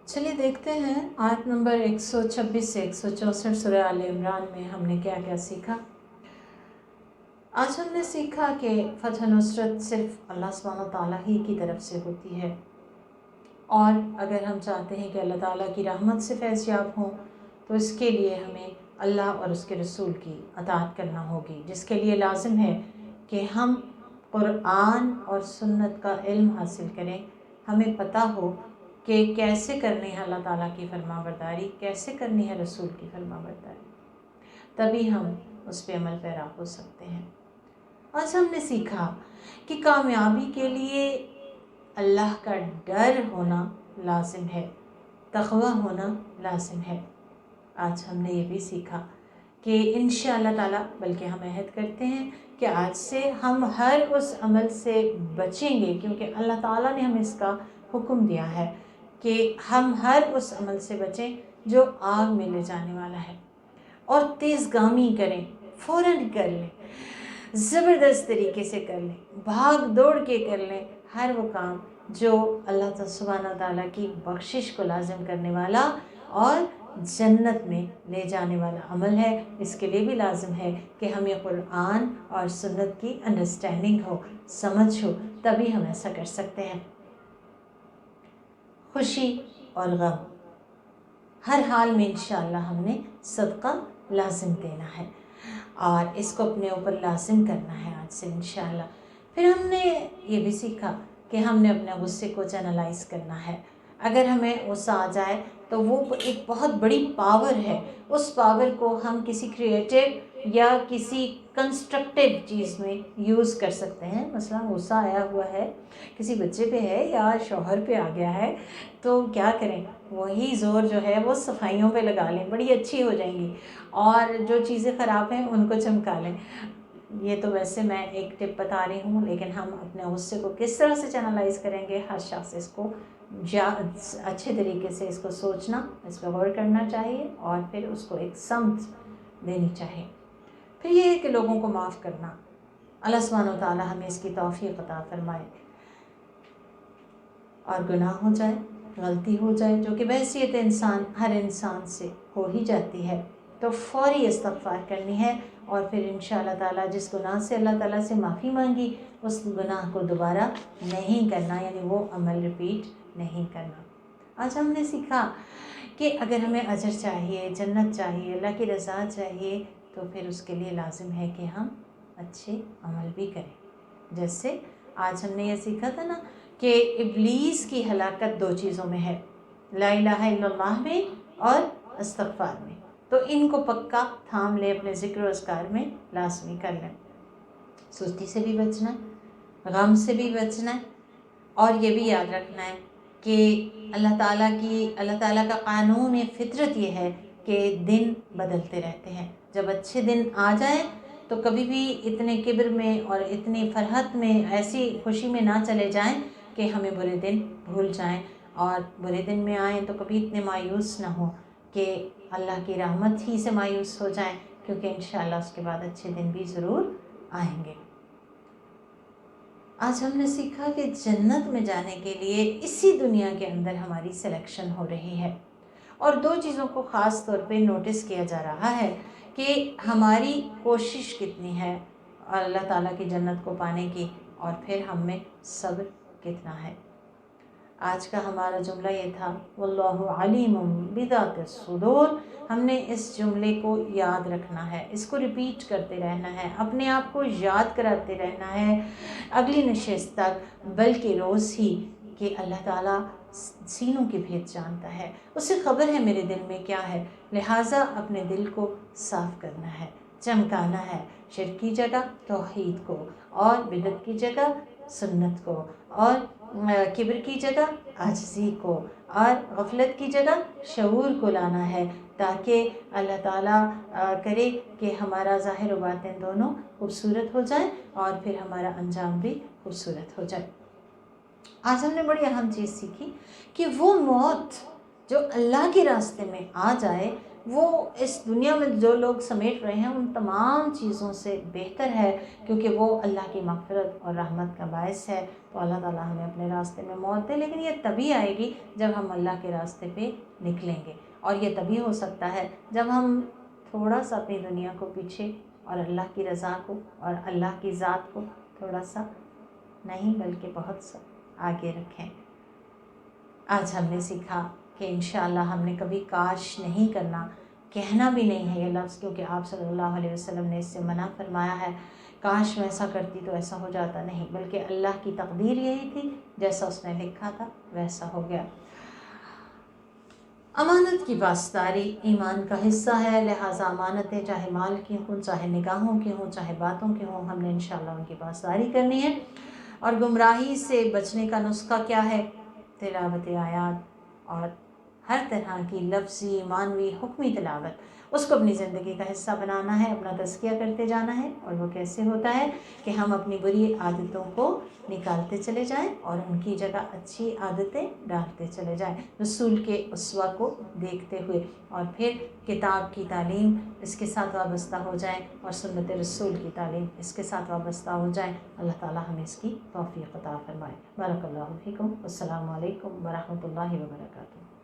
چلیے دیکھتے ہیں آیت نمبر 126 سے 164 سورہ آل عمران میں ہم نے کیا کیا سیکھا۔ آج ہم نے سیکھا کہ فتح نصرت صرف اللہ سبحانہ و تعالیٰ ہی کی طرف سے ہوتی ہے، اور اگر ہم چاہتے ہیں کہ اللہ تعالیٰ کی رحمت سے فیض یاب ہوں تو اس کے لیے ہمیں اللہ اور اس کے رسول کی اطاعت کرنا ہوگی، جس کے لیے لازم ہے کہ ہم قرآن اور سنت کا علم حاصل کریں، ہمیں پتہ ہو کہ کیسے کرنی ہے اللہ تعالیٰ کی فرما برداری، کیسے کرنی ہے رسول کی فرما برداری، تبھی ہم اس پہ عمل پیرا ہو سکتے ہیں۔ آج ہم نے سیکھا کہ کامیابی کے لیے اللہ کا ڈر ہونا لازم ہے، تقوی ہونا لازم ہے۔ آج ہم نے یہ بھی سیکھا کہ انشاءاللہ تعالیٰ، بلکہ ہم عہد کرتے ہیں کہ آج سے ہم ہر اس عمل سے بچیں گے، کیونکہ اللہ تعالیٰ نے ہمیں اس کا حکم دیا ہے کہ ہم ہر اس عمل سے بچیں جو آگ میں لے جانے والا ہے، اور تیز گامی کریں، فوراً کر لیں، زبردست طریقے سے کر لیں، بھاگ دوڑ کے کر لیں ہر وہ کام جو اللہ سبحانہ تعالیٰ کی بخشش کو لازم کرنے والا اور جنت میں لے جانے والا عمل ہے۔ اس کے لیے بھی لازم ہے کہ ہمیں قرآن اور سنت کی انڈرسٹینڈنگ ہو، سمجھ ہو، تبھی ہم ایسا کر سکتے ہیں۔ خوشی اور غم ہر حال میں انشاءاللہ ہم نے صدقہ لازم دینا ہے، اور اس کو اپنے اوپر لازم کرنا ہے آج سے انشاءاللہ۔ پھر ہم نے یہ بھی سیکھا کہ ہم نے اپنے غصے کو چینلائز کرنا ہے۔ اگر ہمیں غصہ آ جائے تو وہ ایک بہت بڑی پاور ہے، اس پاور کو ہم کسی کریٹیو یا کسی کنسٹرکٹیو چیز میں یوز کر سکتے ہیں۔ مثلا غصہ آیا ہوا ہے، کسی بچے پہ ہے یا شوہر پہ آ گیا ہے، تو کیا کریں، وہی زور جو ہے وہ صفائیوں پہ لگا لیں، بڑی اچھی ہو جائیں گی، اور جو چیزیں خراب ہیں ان کو چمکا لیں۔ یہ تو ویسے میں ایک ٹپ بتا رہی ہوں، لیکن ہم اپنے غصے کو کس طرح سے چینلائز کریں گے، ہر شخص اس کو اچھے طریقے سے اس کو سوچنا، اس پہ غور کرنا چاہیے، اور پھر اس کو ایک سمت دینی چاہیے۔ پھر یہ ہے کہ لوگوں کو معاف کرنا، اللہ سبحانہ و تعالیٰ ہمیں اس کی توفیق عطا فرمائے۔ اور گناہ ہو جائے، غلطی ہو جائے، جو کہ بحیثیت انسان ہر انسان سے ہو ہی جاتی ہے، تو فوری استغفار کرنی ہے، اور پھر انشاءاللہ تعالیٰ جس گناہ سے اللہ تعالیٰ سے معافی مانگی اس گناہ کو دوبارہ نہیں کرنا، یعنی وہ عمل ریپیٹ نہیں کرنا۔ آج ہم نے سیکھا کہ اگر ہمیں اجر چاہیے، جنت چاہیے، اللہ کی رضا چاہیے، تو پھر اس کے لیے لازم ہے کہ ہم اچھے عمل بھی کریں۔ جیسے آج ہم نے یہ سیکھا تھا نا کہ ابلیس کی ہلاکت دو چیزوں میں ہے، لا الہ الا اللہ میں اور استغفار میں، تو ان کو پکا تھام لے، اپنے ذکر و اذکار میں لازمی کر لیں۔ سستی سے بھی بچنا ہے، غم سے بھی بچنا ہے، اور یہ بھی یاد رکھنا ہے کہ اللہ تعالیٰ کا قانون فطرت یہ ہے کہ دن بدلتے رہتے ہیں۔ جب اچھے دن آ جائیں تو کبھی بھی اتنے کبر میں اور اتنی فرحت میں، ایسی خوشی میں نہ چلے جائیں کہ ہمیں برے دن بھول جائیں، اور برے دن میں آئیں تو کبھی اتنے مایوس نہ ہوں کہ اللہ کی رحمت ہی سے مایوس ہو جائیں، کیونکہ انشاءاللہ اس کے بعد اچھے دن بھی ضرور آئیں گے۔ آج ہم نے سیکھا کہ جنت میں جانے کے لیے اسی دنیا کے اندر ہماری سلیکشن ہو رہی ہے، اور دو چیزوں کو خاص طور پہ نوٹس کیا جا رہا ہے کہ ہماری کوشش کتنی ہے اللہ تعالیٰ کی جنت کو پانے کی، اور پھر ہم میں صبر کتنا ہے۔ آج کا ہمارا جملہ یہ تھا، واللہ علیم بذات الصدور۔ ہم نے اس جملے کو یاد رکھنا ہے، اس کو ریپیٹ کرتے رہنا ہے، اپنے آپ کو یاد کراتے رہنا ہے اگلی نشست تک، بلکہ روز ہی، کہ اللہ تعالیٰ سینوں کے بھید جانتا ہے، اسے خبر ہے میرے دل میں کیا ہے، لہٰذا اپنے دل کو صاف کرنا ہے، چمکانا ہے، شرک کی جگہ توحید کو، اور بدعت کی جگہ سنت کو، اور کبر کی جگہ عاجزی کو، اور غفلت کی جگہ شعور کو لانا ہے، تاکہ اللہ تعالیٰ کرے کہ ہمارا ظاہر و باطن دونوں خوبصورت ہو جائیں، اور پھر ہمارا انجام بھی خوبصورت ہو جائے۔ آج ہم نے بڑی اہم چیز سیکھی کہ وہ موت جو اللہ کے راستے میں آ جائے وہ اس دنیا میں جو لوگ سمیٹ رہے ہیں ان تمام چیزوں سے بہتر ہے، کیونکہ وہ اللہ کی مغفرت اور رحمت کا باعث ہے۔ تو اللہ تعالیٰ ہمیں اپنے راستے میں موت دے، لیکن یہ تبھی آئے گی جب ہم اللہ کے راستے پہ نکلیں گے، اور یہ تبھی ہو سکتا ہے جب ہم تھوڑا سا اپنی دنیا کو پیچھے اور اللہ کی رضا کو اور اللہ کی ذات کو تھوڑا سا نہیں بلکہ بہت سا آگے رکھیں۔ آج ہم نے سیکھا کہ انشاءاللہ ہم نے کبھی کاش نہیں کرنا، کہنا بھی نہیں ہے یہ لفظ، کیونکہ آپ صلی اللہ علیہ وسلم نے اس سے منع فرمایا ہے۔ کاش میں ایسا کرتی تو ایسا ہو جاتا، نہیں، بلکہ اللہ کی تقدیر یہی تھی، جیسا اس نے لکھا تھا ویسا ہو گیا۔ امانت کی پاسداری ایمان کا حصہ ہے، لہٰذا امانتیں چاہے مال کی ہوں، چاہے نگاہوں کی ہوں، چاہے باتوں کی ہوں، ہم نے انشاءاللہ ان کی پاسداری کرنی ہے۔ اور گمراہی سے بچنے کا نسخہ کیا ہے؟ تلاوت آیات اور ہر طرح کی لفظی، معنوی، حکمی تلاوت، اس کو اپنی زندگی کا حصہ بنانا ہے، اپنا تزکیہ کرتے جانا ہے۔ اور وہ کیسے ہوتا ہے کہ ہم اپنی بری عادتوں کو نکالتے چلے جائیں اور ان کی جگہ اچھی عادتیں ڈالتے چلے جائیں، رسول کے اسوہ کو دیکھتے ہوئے، اور پھر کتاب کی تعلیم اس کے ساتھ وابستہ ہو جائیں اور سنت رسول کی تعلیم اس کے ساتھ وابستہ ہو جائیں۔ اللہ تعالیٰ ہمیں اس کی توفیق عطا فرمائے۔ بارک اللہ فیکم، السلام علیکم ورحمۃ اللہ وبرکاتہ۔